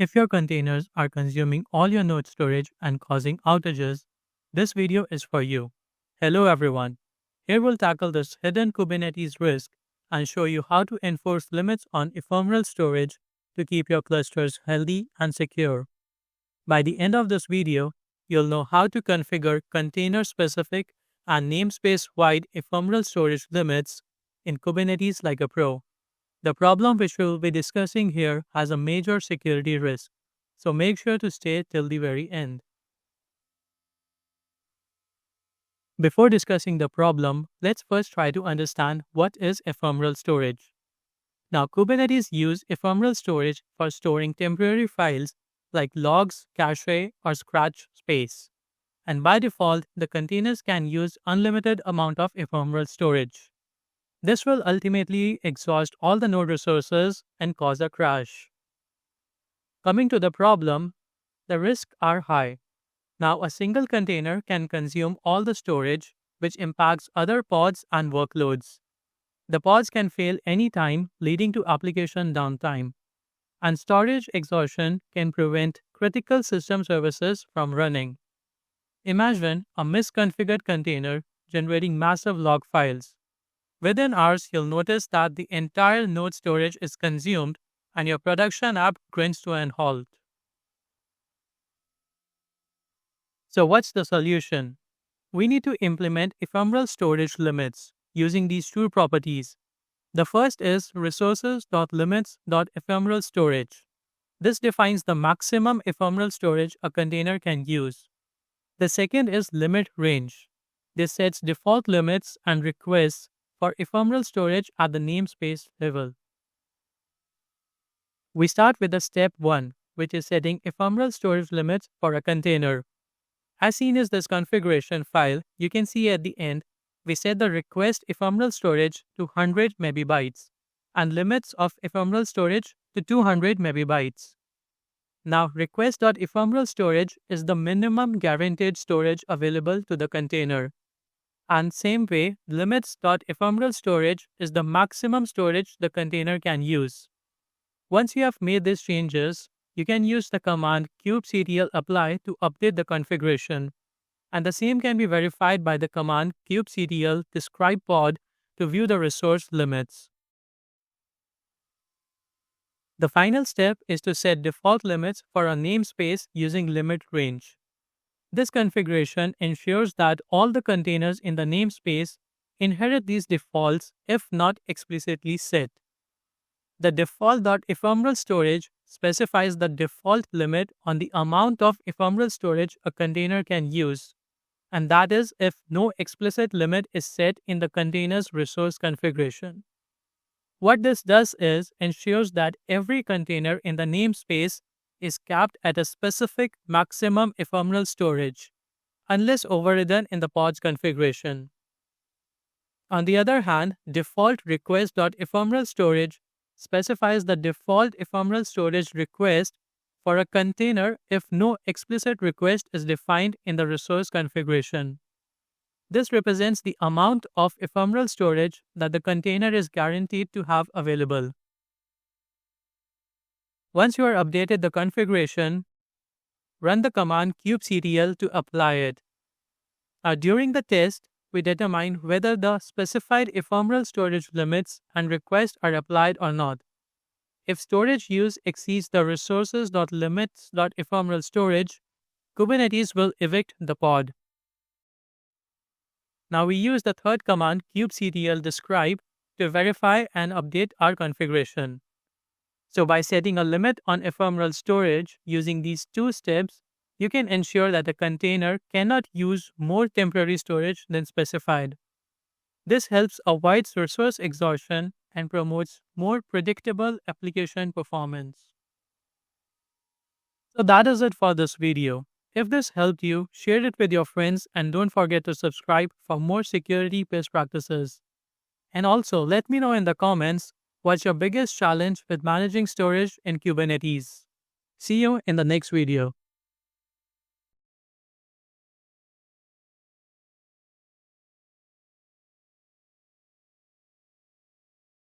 If your containers are consuming all your node storage and causing outages, this video is for you. Hello everyone. Here we'll tackle this hidden Kubernetes risk and show you how to enforce limits on ephemeral storage to keep your clusters healthy and secure. By the end of this video, you'll know how to configure container-specific and namespace-wide ephemeral storage limits in Kubernetes like a pro. The problem which we will be discussing here has a major security risk, so make sure to stay till the very end. Before discussing the problem, let's first try to understand what is ephemeral storage. Now, Kubernetes uses ephemeral storage for storing temporary files like logs, cache, or scratch space. And by default, the containers can use unlimited amount of ephemeral storage. This will ultimately exhaust all the node resources and cause a crash. Coming to the problem, the risks are high. Now, a single container can consume all the storage, which impacts other pods and workloads. The pods can fail anytime, leading to application downtime. And storage exhaustion can prevent critical system services from running. Imagine a misconfigured container generating massive log files. Within hours, you'll notice that the entire node storage is consumed and your production app grinds to a halt. So what's the solution? We need to implement ephemeral storage limits using these two properties. The first is resources.limits.ephemeral-storage. This defines the maximum ephemeral storage a container can use. The second is LimitRange. This sets default limits and requests for ephemeral storage at the namespace level. We start with the step 1, which is setting ephemeral storage limits for a container. As seen in this configuration file, you can see at the end, we set the request ephemeral storage to 100 MB and limits of ephemeral storage to 200 MB. Now, request.ephemeral storage is the minimum guaranteed storage available to the container. And same way, limits.ephemeral storage is the maximum storage the container can use. Once you have made these changes, you can use the command kubectl apply to update the configuration. And the same can be verified by the command kubectl describe pod to view the resource limits. The final step is to set default limits for a namespace using LimitRange. This configuration ensures that all the containers in the namespace inherit these defaults if not explicitly set. The default.ephemeral storage specifies the default limit on the amount of ephemeral storage a container can use, and that is if no explicit limit is set in the container's resource configuration. What this does is ensures that every container in the namespace is capped at a specific maximum ephemeral storage, unless overridden in the pod's configuration. On the other hand, default request.ephemeral storage specifies the default ephemeral storage request for a container if no explicit request is defined in the resource configuration. This represents the amount of ephemeral storage that the container is guaranteed to have available. Once you are updated the configuration, run the command kubectl to apply it. During the test, we determine whether the specified ephemeral storage limits and requests are applied or not. If storage use exceeds the resources.limits.ephemeral storage, Kubernetes will evict the pod. Now we use the third command kubectl describe to verify and update our configuration. So by setting a limit on ephemeral storage using these two steps, you can ensure that the container cannot use more temporary storage than specified. This helps avoid resource exhaustion and promotes more predictable application performance. So that is it for this video. If this helped you, share it with your friends and don't forget to subscribe for more security best practices. And also let me know in the comments what's your biggest challenge with managing storage in Kubernetes. See you in the next video.